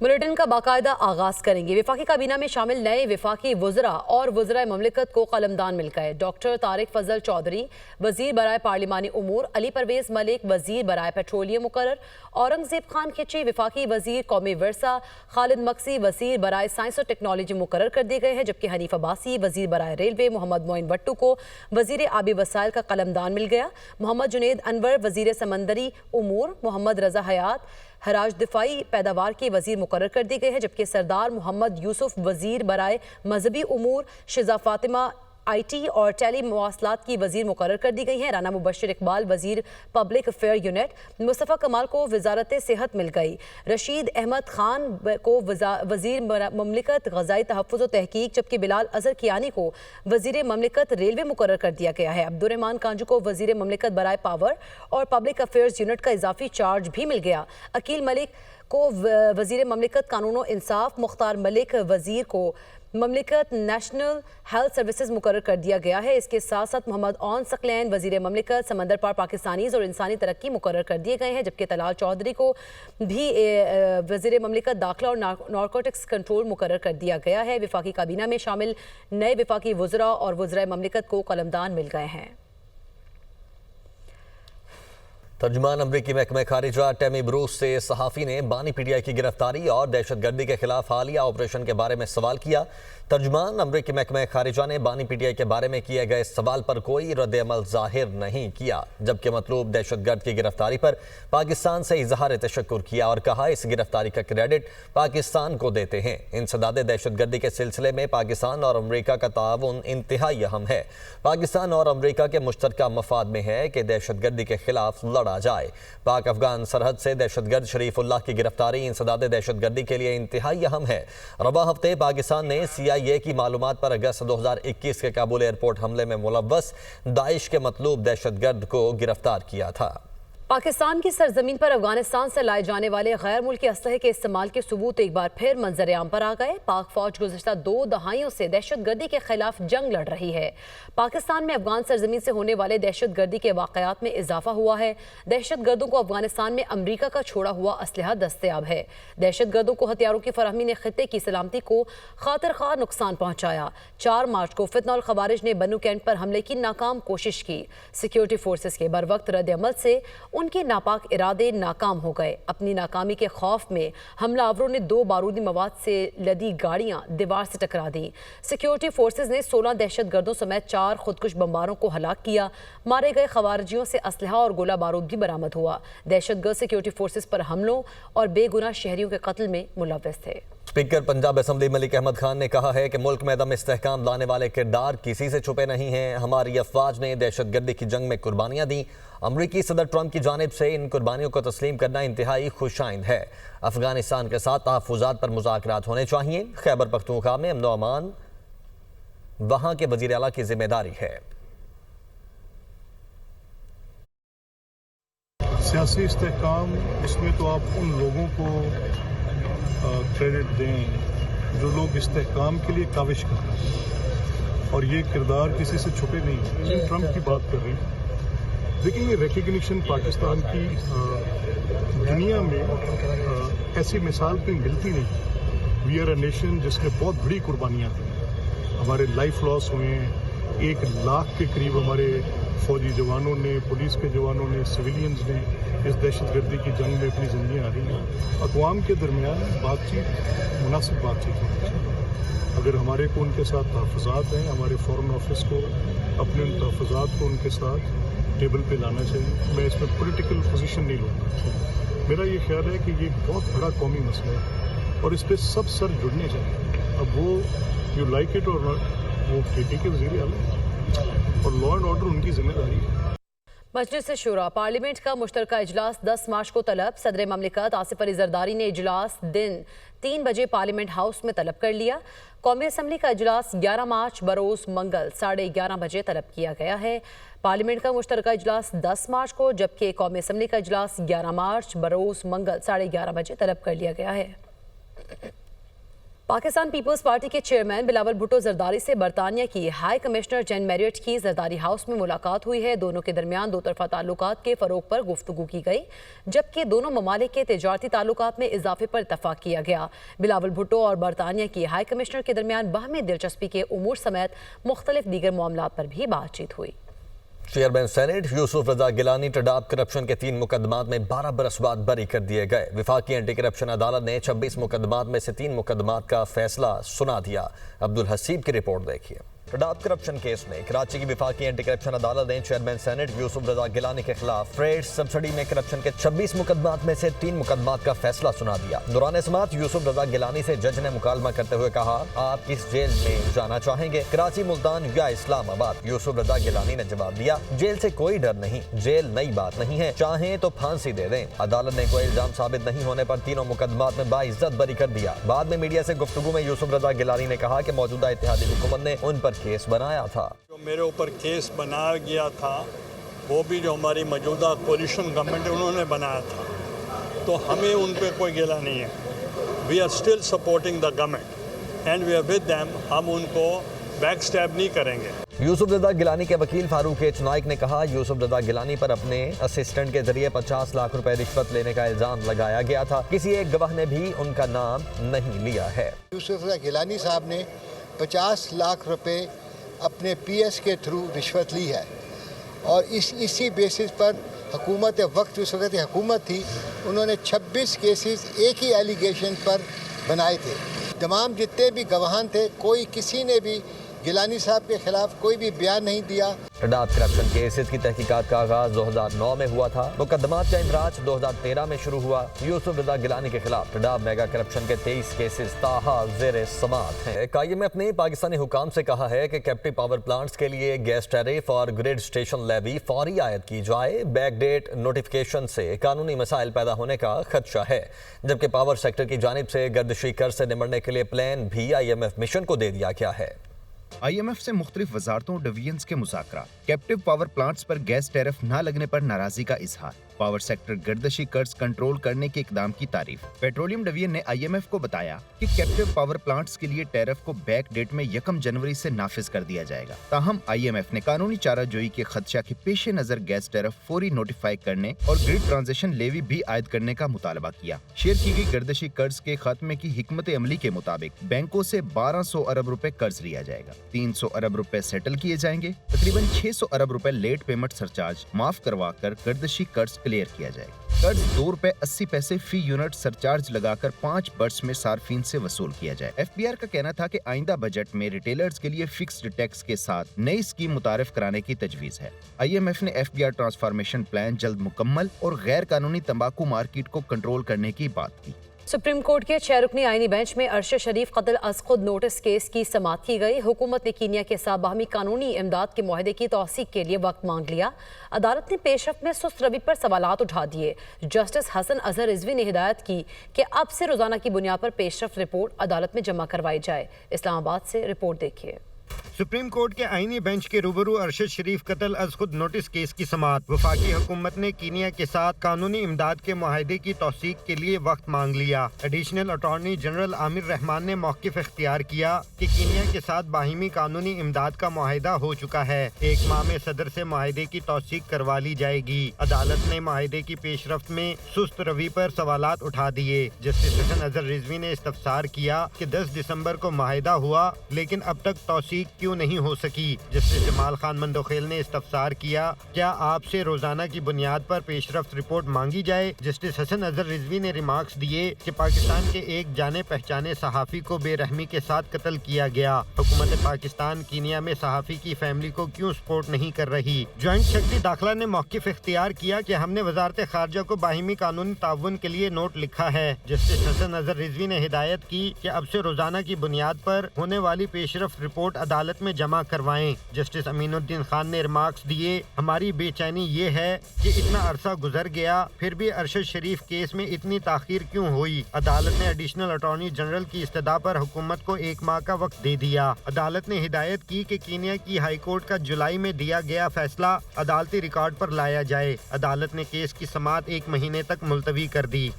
Bulletin का बाकायदा आगाज करेंगे। वफाकी काबीना में शामिल नए वफाकी वज़रा और वज़राए ममलिकत को कलमदान मिल गए। डॉक्टर तारिक फजल चौधरी वज़ीर बराए पार्लिमानी उमूर, अली परवेज मलिक वज़ीर बराए पेट्रोलियम मुकर्रर, औरंगजेब खान खिची वफाकी वज़ीर कौमी विरसा, खालिद मक्सी वज़ीर बराए साइंस और टेक्नोलॉजी मुकर्रर कर दिए गए हैं, जबकि हनीफ अब्बासी वज़ीर बराए रेलवे, मोहम्मद मोइन भट्टू को वज़ीर आबी वसाइल का कलमदान मिल गया। मोहम्मद जुनेद अनवर वज़ीर समंदरी उमूर, मोहम्मद रजा हयात हराज दिफाई पैदावार के वज़ीर मुकर्रर कर दिए गए हैं, जबकि सरदार मोहम्मद यूसुफ वज़ीर बराए मजहबी उमूर, शिजा फातिमा IT और टेली मवासलात की वज़ीर मुकर्रर कर दी गई हैं। राना मुबश्शिर इकबाल वज़ीर पब्लिक अफेयर यूनिट, मुस्तफ़ा कमाल को वजारत सेहत मिल गई। रशीद अहमद खान को वज़ीर ममलिकत ग़ज़ाई तहफ़्फ़ुज़ व तहक़ीक़, जबकि बिलाल अज़हर कियानी को वज़ीर ममलिकत रेलवे मुकर्रर कर दिया गया है। अब्दुर्रहमान कांजू को वज़ीर ममलिकत बराए पावर और पब्लिक अफेयर्स यूनिट का इजाफी चार्ज भी मिल गया। अकील मलिक को वज़ीर ममलिकत कानून व इंसाफ, मुख्तार मलिक वज़ीर को ममलिकत नेशनल हेल्थ सर्विसेज मुकर्रर कर दिया गया है। इसके साथ साथ मोहम्मद ओन सकलैन वज़ीर ममलिकत समंदर पार पाकिस्तानीज़ और इंसानी तरक्की मुकर्रर कर दिए गए हैं, जबकि तलाल चौधरी को भी वज़ीर ममलिकत दाखिला और नारकोटिक्स कंट्रोल मुकर्रर कर दिया गया है। वफाकी काबीना में शामिल नए वफाकी वज़रा और वज़राए ममलिकत को कलमदान मिल गए हैं। तर्जुमान अमरीकी महकमे खारिजा टेमी ब्रूस से सहाफ़ी ने बानी PTI की गिरफ्तारी और दहशतगर्दी के खिलाफ हालिया ऑपरेशन के बारे में सवाल किया। तर्जुमान अमरीकी महकमे खारिजा ने बानी PTI के बारे में किए गए सवाल पर कोई रद्द-ए-अमल जाहिर नहीं किया, जबकि मतलूब दहशतगर्द की गिरफ्तारी पर पाकिस्तान से इजहार तशक्कुर किया और कहा इस गिरफ्तारी का क्रेडिट पाकिस्तान को देते हैं। इंसदाद दहशतगर्दी के सिलसिले में पाकिस्तान और अमरीका का ताउन इंतहाई अहम है। पाकिस्तान और अमरीका के मुश्तरका मफाद में है कि दहशतगर्दी के खिलाफ लड़ा जाए। पाक अफगान सरहद से दहशतगर्द शरीफुल्लाह की गिरफ्तारी इंसदाद दहशतगर्दी के लिए इंतहाई अहम है। रवा हफ्ते पाकिस्तान ने CIA की मालूमात पर अगस्त 2021 के काबुल एयरपोर्ट हमले में मुलव्वस दाइश के मतलूब दहशतगर्द को गिरफ्तार किया था। पाकिस्तान की सरजमीन पर अफगानिस्तान से लाए जाने वाले गैर मुल्की असलहे के इस्तेमाल के सबूत एक बार फिर मंजर आम पर आ गए। पाक फौज गुज़श्ता 2 दहाइयों से दहशतगर्दी के खिलाफ जंग लड़ रही है। पाकिस्तान में अफगान सरजमीन से होने वाले दहशतगर्दी के वाक़यात में इजाफा हुआ है। दहशतगर्दों को अफगानिस्तान में अमरीका का छोड़ा हुआ असलहा दस्तयाब है। दहशतगर्दों को हथियारों की फराहमी ने खित्ते की सलामती को खातिर खा नुकसान पहुँचाया। 4 मार्च को फितनौल खवारिज ने बन्नू कैंट पर हमले की नाकाम कोशिश की। सिक्योरिटी फोर्सेस के बरवक्त रद्द अमल से उनके नापाक इरादे नाकाम हो गए। अपनी नाकामी के खौफ में हमलावरों ने 2 बारूदी मवाद से लदी गाड़ियां दीवार से टकरा दी। सिक्योरिटी फोर्सेस ने 16 दहशतगर्दों समेत 4 खुदकुश बमबारों को हलाक किया। मारे गए खवारिजियों से असलहा और गोला बारूद भी बरामद हुआ। दहशतगर्द सिक्योरिटी फोर्सेस पर हमलों और बेगुनाह शहरियों के कत्ल में मुलव्वस थे। स्पीकर पंजाब असम्बली मलिक अहमद खान ने कहा है कि मुल्क में अदम इस्तेहकाम लाने वाले किरदार किसी से छुपे नहीं हैं। हमारी अफवाज ने दहशतगर्दी की जंग में कुर्बानियाँ दी। अमरीकी सदर ट्रंप की जानिब से इन कुर्बानियों को तस्लीम करना इंतहाई खुशाइंद है। अफगानिस्तान के साथ तहफ़्फ़ुज़ात पर मुज़ाकरात होने चाहिए। खैबर पख्तूनख्वा में अमन व अमान वहाँ के वज़ीर आला की जिम्मेदारी है। सियासी इस्तेहकाम, इसमें तो आप उन लोगों को क्रेडिट दें जो लोग इस्तेहकाम के लिए काविश कर रहे हैं, और ये किरदार किसी से छुपे नहीं हैं। ट्रंप की बात कर रहे हैं, लेकिन ये रिकग्निशन पाकिस्तान की दुनिया में ऐसी मिसाल कोई मिलती नहीं। वी आर अ नेशन जिसने बहुत बड़ी कुर्बानियाँ दी। हमारे लाइफ लॉस हुए हैं। 1 लाख के करीब हमारे फौजी जवानों ने, पुलिस के जवानों ने, सिविलियंस ने इस दहशतगर्दी की जंग में अपनी ज़िंदगी हारी हैं। अक़वाम के दरमियान बातचीत, मुनासिब बातचीत होनी चाहिए। अगर हमारे को उनके साथ तहफ़्फ़ुज़ात हैं, हमारे फ़ॉरेन ऑफिस को अपने उन तहफ़्फ़ुज़ात को उनके साथ टेबल पे लाना चाहिए। मैं इसमें पॉलिटिकल पोजीशन नहीं लूँगा। मेरा ये ख्याल है कि ये बहुत बड़ा कौमी मसला है और इस पर सब सर जुड़ने चाहिए। अब वो यू लाइक इट और नॉट, वो PT के वज़ीर आला और लॉ एंड ऑर्डर उनकी जिम्मेदारी है। मजलिस शूरा पार्लियामेंट का मुश्तरका इजलास 10 मार्च को तलब। सदर ममलिकत आसिफ अली जरदारी ने इजलास दिन 3 बजे पार्लियामेंट हाउस में तलब कर लिया। कौमी असम्बली का इजलास 11 मार्च बरोज़ मंगल 11:30 बजे तलब किया गया है। पार्लियामेंट का मुश्तरका इजलास 10 मार्च को, जबकि कौमी असम्बली का इजलास 11 मार्च बरोज़ मंगल 11:30 बजे तलब कर लिया गया है। पाकिस्तान पीपल्स पार्टी के चेयरमैन बिलावल भुट्टो जरदारी से बरतानिया की हाई कमिश्नर जेन मैरियट की जरदारी हाउस में मुलाकात हुई है। दोनों के दरमियान दो तरफा ताल्लुकात के फरोग पर गुफ्तगू की गई, जबकि दोनों ममालिक के तिजारती ताल्लुकात में इजाफे पर इत्तफाक किया गया। बिलावल भुट्टो और बरतानिया की हाई कमिश्नर के दरमियान बाहमी दिलचस्पी के उमूर समेत मुख्तलिफ दीगर मामलात पर भी बातचीत हुई। चेयरमैन सेनेट यूसुफ रजा गिलानी टडाब करप्शन के 3 मुकदमात में 12 बरस बाद बरी कर दिए गए। विफाकी एंटी करप्शन अदालत ने 26 मुकदमात में से 3 मुकदमात का फैसला सुना दिया। अब्दुल हसीब की रिपोर्ट देखिए। टडाब करप्शन केस में कराची की विफाकी एंटी करप्शन अदालत ने चेयरमैन सेनेट यूसुफ रजा गिलानी के खिलाफ ट्रेड सब्सिडी में करप्शन के 26 मुकदमात में से 3 मुकदमात का फैसला सुना दिया। दौरान समाअत यूसुफ रजा गिलानी से जज ने मुकालमा करते हुए कहा, आप किस जेल में जाना चाहेंगे, कराची, मुल्तान या इस्लामाबाद? यूसुफ रजा गिलानी ने जवाब दिया, जेल से कोई डर नहीं, जेल नई बात नहीं है, चाहें तो फांसी दे दें। अदालत ने कोई इल्जाम साबित नहीं होने पर तीनों मुकदमात में बाइज्जत बरी कर दिया। बाद में मीडिया से गुफ्तगू में यूसुफ रजा गिलानी ने कहा कि मौजूदा इत्तेहादी हुकूमत ने उन पर केस बनाया था। जो मेरे ऊपर केस बनाया गया था वो भी जो हमारी मौजूदा कोलिशन गवर्नमेंट है उन्होंने बनाया था, तो हमें उन पर कोई गिला नहीं है। We are still supporting the government and we are with them. हम उनको बैक स्टैब नहीं करेंगे। यूसुफ रजा गिलानी के वकील फारूक एच नाइक ने कहा, यूसुफ रजा गिलानी पर अपने असिस्टेंट के जरिए 50 लाख रुपए रिश्वत लेने का इल्जाम लगाया गया था। किसी एक गवाह ने भी उनका नाम नहीं लिया है। यूसुफ रजा गिलानी साहब ने 50 लाख रुपए अपने पीएस के थ्रू रिश्वत ली है और इसी बेसिस पर हुकूमत वक्त उस वक्त हुकूमत थी, उन्होंने 26 केसेस एक ही एलिगेशन पर बनाए थे। तमाम जितने भी गवाहान थे, कोई किसी ने भी गिलानी साहब के खिलाफ कोई भी बयान नहीं दिया। टडाब करप्शन केसेस की तहकीकात का आगाज 2009 में हुआ था। मुकदमात का इंदराज 2013 में शुरू हुआ। यूसुफ रजा गिलानी के खिलाफ टडाब मेगा करप्शन के 23 केसेस ताहाल जेर समाअत हैं। IMF ने पाकिस्तानी हुकाम से कहा है कि कैप्टिव पावर प्लांट्स के लिए गैस टैरिफ और ग्रिड स्टेशन लेवी फौरी आयद की जाए। बैकडेट नोटिफिकेशन से कानूनी मसाइल पैदा होने का खदशा है, जबकि पावर सेक्टर की जानिब से गर्दिशी कर्ज से निमटने के लिए प्लान भी IMF मिशन को दे दिया गया है। IMF से मुख्तलिफ वजारतों डिवीजन्स के मुज़ाकरा, कैप्टिव पावर प्लांट्स पर गैस टैरिफ न लगने पर नाराजगी का इजहार, पावर सेक्टर गर्दिशी कर्ज कंट्रोल करने के इकदाम की तारीफ। पेट्रोलियम डिवीजन ने IMF को बताया कि कैप्टिव पावर प्लांट्स के लिए टैरिफ को बैक डेट में 1 जनवरी से नाफिज कर दिया जाएगा। ताहम IMF ने कानूनी चाराजोई के खदशा के पेश नजर गैस टैरिफ फौरी नोटिफाई करने और ग्रिड ट्रांजिशन लेवी भी आयद करने का मुतालबा किया। शेयर की गई गर्दिशी कर्ज के खात्मे की हिकमत अमली के मुताबिक बैंकों से 1200 अरब रुपए कर्ज लिया जाएगा, 300 अरब रुपए सेटल किए जाएंगे, तकरीबन 600 अरब रुपए लेट पेमेंट सरचार्ज माफ करवा कर गर्दिशी कर्ज क्लियर किया जाएगा। कर्ज ₹2.80 फी यूनिट सरचार्ज लगाकर 5 बर्स में सार्फिन से वसूल किया जाए। FBR का कहना था कि आइंदा बजट में रिटेलर्स के लिए फिक्स्ड टैक्स के साथ नई स्कीम मुतारिफ कराने की तजवीज है। IMF ने FBR ट्रांसफॉर्मेशन प्लान जल्द मुकम्मल और गैर कानूनी तंबाकू मार्केट को कंट्रोल करने की बात की। सुप्रीम कोर्ट के 6 रुकनी आईनी बेंच में अरशद शरीफ कत्ल अज खुद नोटिस केस की समाअत की गई। हुकूमत ने कीनिया के साथ बाहमी कानूनी इमदाद के मुआहदे की तौसीक के लिए वक्त मांग लिया। अदालत ने पेशरफ्त में सुस्त रवि पर सवालात उठा दिए। जस्टिस हसन अजहर रिजवी ने हिदायत की कि अब से रोजाना की बुनियाद पर पेशरफ्त रिपोर्ट अदालत में जमा करवाई जाए। इस्लामाबाद से रिपोर्ट देखिए। सुप्रीम कोर्ट के आईनी बेंच के रूबरू अरशद शरीफ कत्ल अज खुद नोटिस केस की समाअत। वफाकी हुकूमत ने कीनिया के साथ कानूनी इमदाद के मुआहदे की तौसीक के लिए वक्त मांग लिया। Additional attorney general Aamir Rahman ने मौक़िफ़ इख्तियार किया कि कीनिया के साथ बाहिमी कानूनी इमदाद का मुआहदा हो चुका है, 1 माह में सदर से मुआहदे की तौसीक करवा ली जाएगी। अदालत ने मुआहदे की पेशरफ्त में सुस्त रवि पर सवालात उठा दिए। जस्टिस हसन अजहर रिजवी ने इस्तफसार किया कि 10 दिसंबर को मुआहदा हुआ लेकिन अब तक तौसीक क्यों नहीं हो सकी। जस्टिस जमाल खान मंदोखेल ने इस्तफसार किया, क्या आपसे रोजाना की बुनियाद पर पेशरफ्त रिपोर्ट मांगी जाए। जस्टिस हसन अजहर रिजवी ने रिमार्क्स दिए कि पाकिस्तान के एक जाने पहचाने सहाफ़ी को बेरहमी के साथ कत्ल किया गया। हुकूमत पाकिस्तान कीनिया में सहाफ़ी की फैमिली को क्यों सपोर्ट नहीं कर रही। ज्वाइंट सेक्रेटरी दाखिला ने मौक़िफ़ इख्तियार किया कि हमने वजारत खारजा को बाहिमी कानूनी ताउन के लिए नोट लिखा है। जस्टिस हसन अजहर रिजवी ने हिदायत की कि अब से रोजाना की बुनियाद पर होने वाली पेशरफ्त रिपोर्ट अदालत में जमा करवाएं। जस्टिस अमीनुद्दीन खान ने रिमार्क्स दिए, हमारी बेचैनी ये है कि इतना अरसा गुजर गया फिर भी अरशद शरीफ केस में इतनी ताखीर क्यों हुई। अदालत ने एडिशनल अटॉर्नी जनरल की इस्तदा पर हुकूमत को 1 माह का वक्त दे दिया। अदालत ने हिदायत की कि कीनिया की हाई कोर्ट का जुलाई में दिया गया फैसला अदालती रिकॉर्ड पर लाया जाए। अदालत ने केस की समाअत 1 महीने तक मुलतवी कर दी।